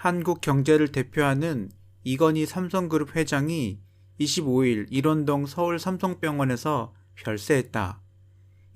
한국 경제를 대표하는 이건희 삼성그룹 회장이 25일 일원동 서울 삼성병원에서 별세했다.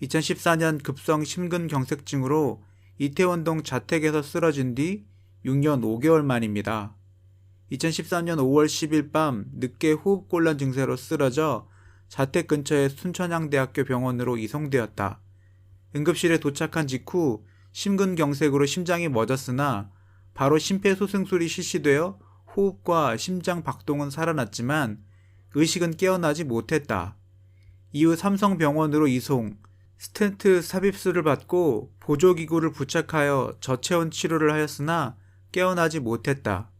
2014년 급성 심근경색증으로 이태원동 자택에서 쓰러진 뒤 6년 5개월 만입니다. 2014년 5월 10일 밤 늦게 호흡곤란 증세로 쓰러져 자택 근처의 순천향대학교 병원으로 이송되었다. 응급실에 도착한 직후 심근경색으로 심장이 멎었으나 바로 심폐소생술이 실시되어 호흡과 심장 박동은 살아났지만 의식은 깨어나지 못했다. 이후 삼성병원으로 이송, 스텐트 삽입술을 받고 보조기구를 부착하여 저체온 치료를 하였으나 깨어나지 못했다.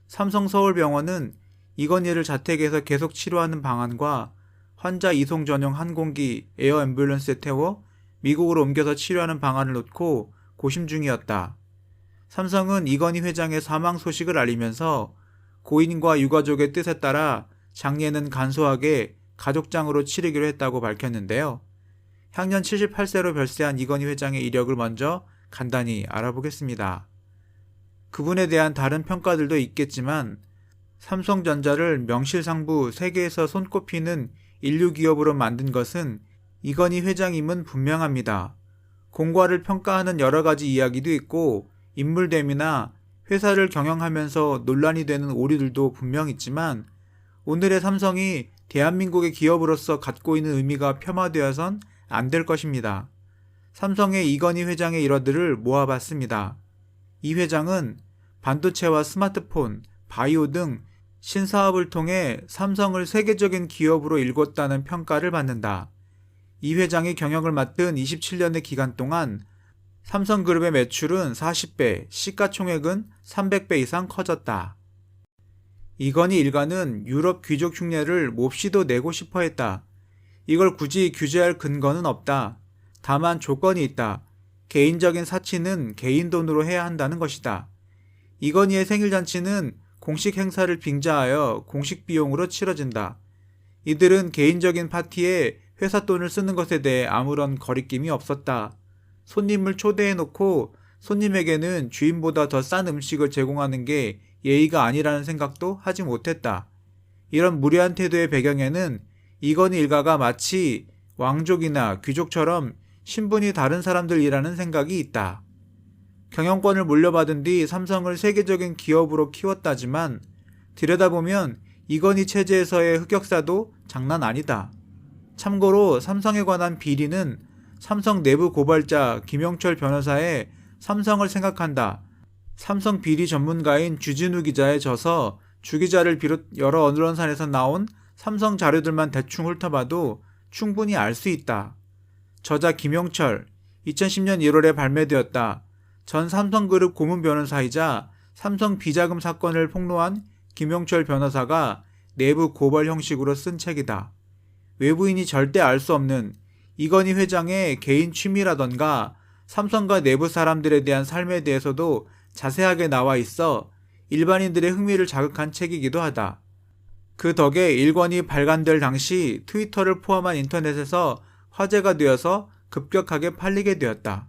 삼성서울병원은 이건희를 자택에서 계속 치료하는 방안과 환자 이송 전용 항공기 에어 앰뷸런스에 태워 미국으로 옮겨서 치료하는 방안을 놓고 고심 중이었다. 삼성은 이건희 회장의 사망 소식을 알리면서 고인과 유가족의 뜻에 따라 장례는 간소하게 가족장으로 치르기로 했다고 밝혔는데요. 향년 78세로 별세한 이건희 회장의 이력을 먼저 간단히 알아보겠습니다. 그분에 대한 다른 평가들도 있겠지만 삼성전자를 명실상부 세계에서 손꼽히는 인류 기업으로 만든 것은 이건희 회장임은 분명합니다. 공과를 평가하는 여러 가지 이야기도 있고 인물됨이나 회사를 경영하면서 논란이 되는 오류들도 분명 있지만 오늘의 삼성이 대한민국의 기업으로서 갖고 있는 의미가 폄하되어선 안 될 것입니다. 삼성의 이건희 회장의 일화들을 모아봤습니다. 이 회장은 반도체와 스마트폰, 바이오 등 신사업을 통해 삼성을 세계적인 기업으로 일궜다는 평가를 받는다. 이 회장이 경영을 맡은 27년의 기간 동안 삼성그룹의 매출은 40배, 시가총액은 300배 이상 커졌다. 이건희 일가는 유럽 귀족 흉내를 몹시도 내고 싶어 했다. 이걸 굳이 규제할 근거는 없다. 다만 조건이 있다. 개인적인 사치는 개인 돈으로 해야 한다는 것이다. 이건희의 생일잔치는 공식 행사를 빙자하여 공식 비용으로 치러진다. 이들은 개인적인 파티에 회사 돈을 쓰는 것에 대해 아무런 거리낌이 없었다. 손님을 초대해놓고 손님에게는 주인보다 더 싼 음식을 제공하는 게 예의가 아니라는 생각도 하지 못했다. 이런 무례한 태도의 배경에는 이건희 일가가 마치 왕족이나 귀족처럼 신분이 다른 사람들이라는 생각이 있다. 경영권을 물려받은 뒤 삼성을 세계적인 기업으로 키웠다지만 들여다보면 이건희 체제에서의 흑역사도 장난 아니다. 참고로 삼성에 관한 비리는 삼성 내부 고발자 김영철 변호사의 삼성을 생각한다. 삼성 비리 전문가인 주진우 기자의 저서 주 기자를 비롯 여러 언론사에서 나온 삼성 자료들만 대충 훑어봐도 충분히 알 수 있다. 저자 김영철, 2010년 1월에 발매되었다. 전 삼성그룹 고문 변호사이자 삼성 비자금 사건을 폭로한 김영철 변호사가 내부 고발 형식으로 쓴 책이다. 외부인이 절대 알 수 없는 이건희 회장의 개인 취미라던가 삼성과 내부 사람들에 대한 삶에 대해서도 자세하게 나와 있어 일반인들의 흥미를 자극한 책이기도 하다. 그 덕에 일권이 발간될 당시 트위터를 포함한 인터넷에서 화제가 되어서 급격하게 팔리게 되었다.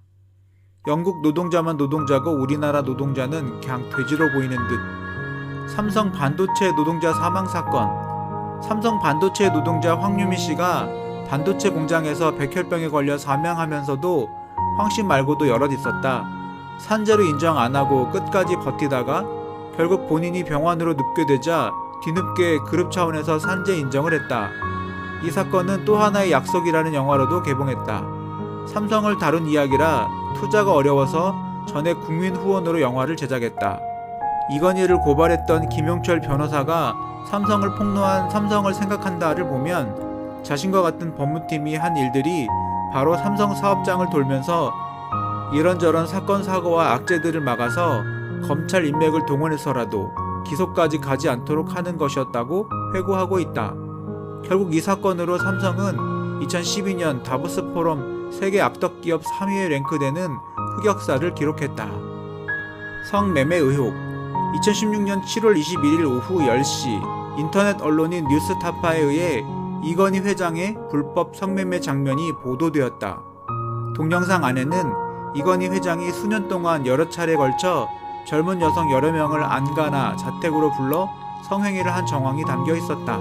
영국 노동자만 노동자고 우리나라 노동자는 그냥 돼지로 보이는 듯. 삼성 반도체 노동자 사망 사건. 삼성 반도체 노동자 황유미 씨가 반도체 공장에서 백혈병에 걸려 사망하면서도 황 씨 말고도 여럿 있었다. 산재로 인정 안 하고 끝까지 버티다가 결국 본인이 병원으로 눕게 되자 뒤늦게 그룹 차원에서 산재 인정을 했다. 이 사건은 또 하나의 약속이라는 영화로도 개봉했다. 삼성을 다룬 이야기라 투자가 어려워서 전액 국민 후원으로 영화를 제작했다. 이건희를 고발했던 김용철 변호사가 삼성을 폭로한 삼성을 생각한다를 보면 자신과 같은 법무팀이 한 일들이 바로 삼성 사업장을 돌면서 이런저런 사건 사고와 악재들을 막아서 검찰 인맥을 동원해서라도 기소까지 가지 않도록 하는 것이었다고 회고하고 있다. 결국 이 사건으로 삼성은 2012년 다보스 포럼 세계 악덕 기업 3위에 랭크되는 흑역사를 기록했다. 성매매 의혹. 2016년 7월 21일 오후 10시 인터넷 언론인 뉴스타파에 의해 이건희 회장의 불법 성매매 장면이 보도되었다. 동영상 안에는 이건희 회장이 수년 동안 여러 차례에 걸쳐 젊은 여성 여러 명을 안가나 자택으로 불러 성행위를 한 정황이 담겨 있었다.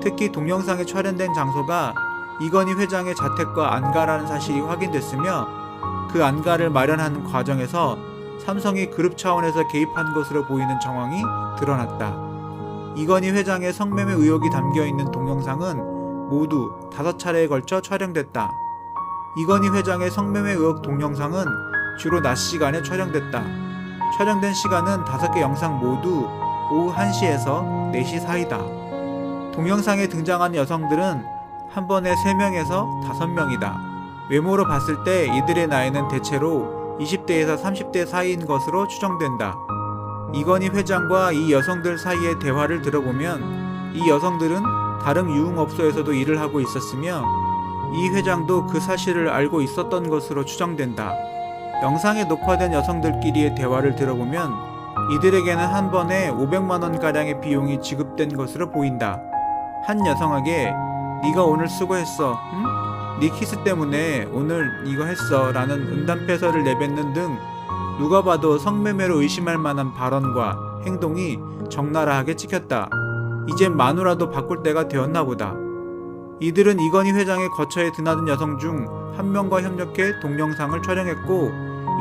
특히 동영상에 촬영된 장소가 이건희 회장의 자택과 안가라는 사실이 확인됐으며 그 안가를 마련하는 과정에서 삼성이 그룹 차원에서 개입한 것으로 보이는 정황이 드러났다. 이건희 회장의 성매매 의혹이 담겨있는 동영상은 모두 5차례에 걸쳐 촬영됐다. 이건희 회장의 성매매 의혹 동영상은 주로 낮 시간에 촬영됐다. 촬영된 시간은 5개 영상 모두 오후 1시에서 4시 사이다. 동영상에 등장하는 여성들은 한 번에 3명에서 5명이다. 외모로 봤을 때 이들의 나이는 대체로 20대에서 30대 사이인 것으로 추정된다. 이건희 회장과 이 여성들 사이의 대화를 들어보면 이 여성들은 다른 유흥업소에서도 일을 하고 있었으며 이 회장도 그 사실을 알고 있었던 것으로 추정된다. 영상에 녹화된 여성들끼리의 대화를 들어보면 이들에게는 한 번에 500만 원가량의 비용이 지급된 것으로 보인다. 한 여성에게 네가 오늘 수고했어. 응? 네 키스 때문에 오늘 이거 했어 라는 은담패설을 내뱉는 등 누가 봐도 성매매로 의심할 만한 발언과 행동이 적나라하게 찍혔다. 이젠 마누라도 바꿀 때가 되었나 보다. 이들은 이건희 회장의 거처에 드나든 여성 중 한 명과 협력해 동영상을 촬영했고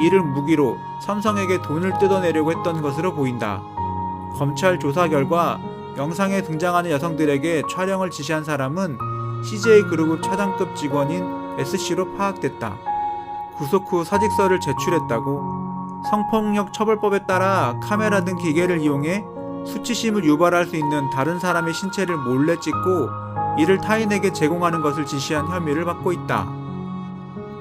이를 무기로 삼성에게 돈을 뜯어내려고 했던 것으로 보인다. 검찰 조사 결과 영상에 등장하는 여성들에게 촬영을 지시한 사람은 CJ그룹 차장급 직원인 S씨로 파악됐다. 구속 후 사직서를 제출했다고. 성폭력 처벌법에 따라 카메라 등 기계를 이용해 수치심을 유발할 수 있는 다른 사람의 신체를 몰래 찍고 이를 타인에게 제공하는 것을 지시한 혐의를 받고 있다.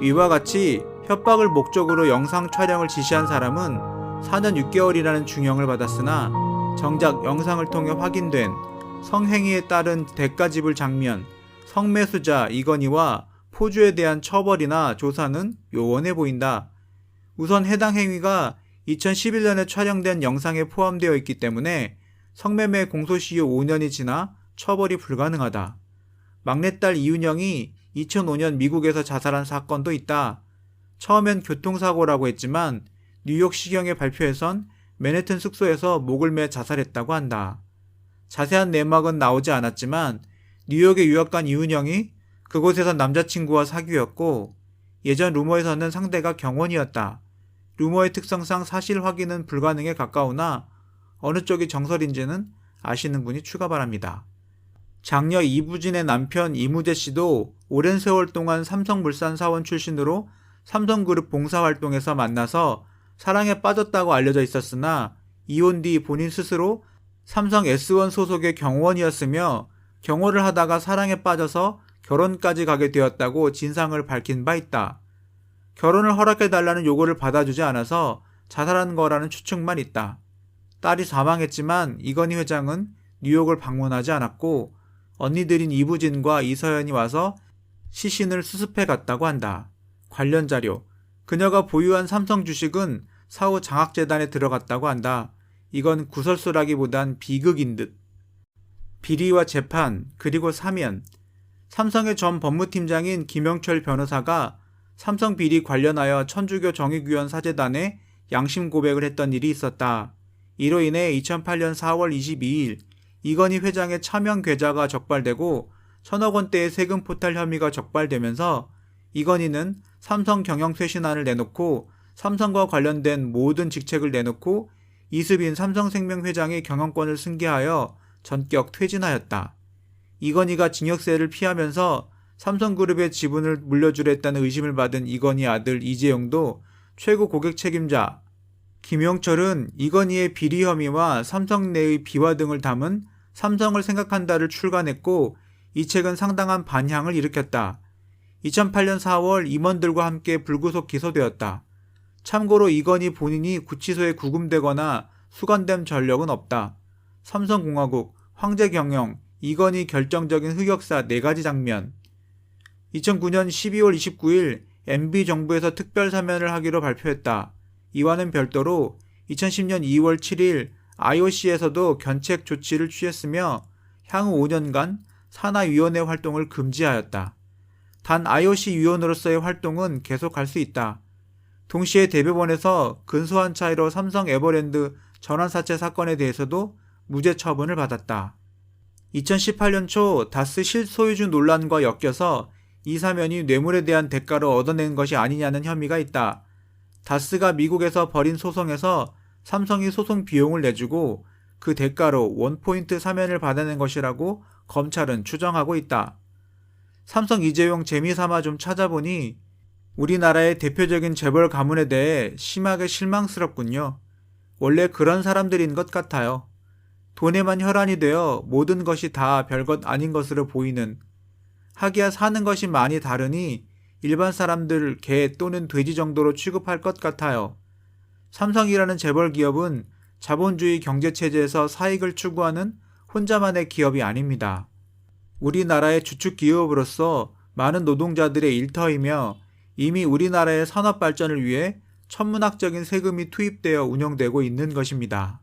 이와 같이 협박을 목적으로 영상 촬영을 지시한 사람은 4년 6개월이라는 중형을 받았으나 정작 영상을 통해 확인된 성행위에 따른 대가 지불 장면, 성매수자 이건희와 포주에 대한 처벌이나 조사는 요원해 보인다. 우선 해당 행위가 2011년에 촬영된 영상에 포함되어 있기 때문에 성매매 공소시효 5년이 지나 처벌이 불가능하다. 막내딸 이윤영이 2005년 미국에서 자살한 사건도 있다. 처음엔 교통사고라고 했지만 뉴욕시경의 발표에선 맨해튼 숙소에서 목을 매 자살했다고 한다. 자세한 내막은 나오지 않았지만 뉴욕에 유학 간 이윤영이 그곳에서 남자친구와 사귀었고 예전 루머에서는 상대가 경원이었다. 루머의 특성상 사실 확인은 불가능에 가까우나 어느 쪽이 정설인지는 아시는 분이 추가 바랍니다. 장녀 이부진의 남편 이무재 씨도 오랜 세월 동안 삼성물산 사원 출신으로 삼성그룹 봉사활동에서 만나서 사랑에 빠졌다고 알려져 있었으나 이혼 뒤 본인 스스로 삼성 S1 소속의 경호원이었으며 경호를 하다가 사랑에 빠져서 결혼까지 가게 되었다고 진상을 밝힌 바 있다. 결혼을 허락해달라는 요구를 받아주지 않아서 자살한 거라는 추측만 있다. 딸이 사망했지만 이건희 회장은 뉴욕을 방문하지 않았고 언니들인 이부진과 이서연이 와서 시신을 수습해 갔다고 한다. 관련 자료. 그녀가 보유한 삼성 주식은 사후 장학재단에 들어갔다고 한다. 이건 구설수라기보단 비극인 듯. 비리와 재판, 그리고 사면. 삼성의 전 법무팀장인 김영철 변호사가 삼성 비리 관련하여 천주교 정의규현 사재단에 양심 고백을 했던 일이 있었다. 이로 인해 2008년 4월 22일 이건희 회장의 차명 계좌가 적발되고 1,000억 원대의 세금 포탈 혐의가 적발되면서 이건희는 삼성 경영쇄신안을 내놓고 삼성과 관련된 모든 직책을 내놓고 이수빈 삼성생명 회장의 경영권을 승계하여 전격 퇴진하였다. 이건희가 징역세를 피하면서 삼성그룹의 지분을 물려주려 했다는 의심을 받은 이건희 아들 이재용도 최고 고객 책임자 김용철은 이건희의 비리 혐의와 삼성 내의 비화 등을 담은 삼성을 생각한다를 출간했고 이 책은 상당한 반향을 일으켰다. 2008년 4월 임원들과 함께 불구속 기소되었다. 참고로 이건희 본인이 구치소에 구금되거나 수감된 전력은 없다. 삼성공화국, 황제경영, 이건희 결정적인 흑역사 4가지 장면. 2009년 12월 29일 MB정부에서 특별사면을 하기로 발표했다. 이와는 별도로 2010년 2월 7일 IOC에서도 견책 조치를 취했으며 향후 5년간 산하위원회 활동을 금지하였다. 단 IOC 위원으로서의 활동은 계속할 수 있다. 동시에 대법원에서 근소한 차이로 삼성 에버랜드 전환사채 사건에 대해서도 무죄 처분을 받았다. 2018년 초 다스 실소유주 논란과 엮여서 이 사면이 뇌물에 대한 대가로 얻어낸 것이 아니냐는 혐의가 있다. 다스가 미국에서 벌인 소송에서 삼성이 소송 비용을 내주고 그 대가로 원포인트 사면을 받아낸 것이라고 검찰은 추정하고 있다. 삼성 이재용 재미삼아 좀 찾아보니 우리나라의 대표적인 재벌 가문에 대해 심하게 실망스럽군요. 원래 그런 사람들인 것 같아요. 돈에만 혈안이 되어 모든 것이 다 별것 아닌 것으로 보이는, 하기야 사는 것이 많이 다르니 일반 사람들 개 또는 돼지 정도로 취급할 것 같아요. 삼성이라는 재벌 기업은 자본주의 경제체제에서 사익을 추구하는 혼자만의 기업이 아닙니다. 우리나라의 주축 기업으로서 많은 노동자들의 일터이며 이미 우리나라의 산업 발전을 위해 천문학적인 세금이 투입되어 운영되고 있는 것입니다.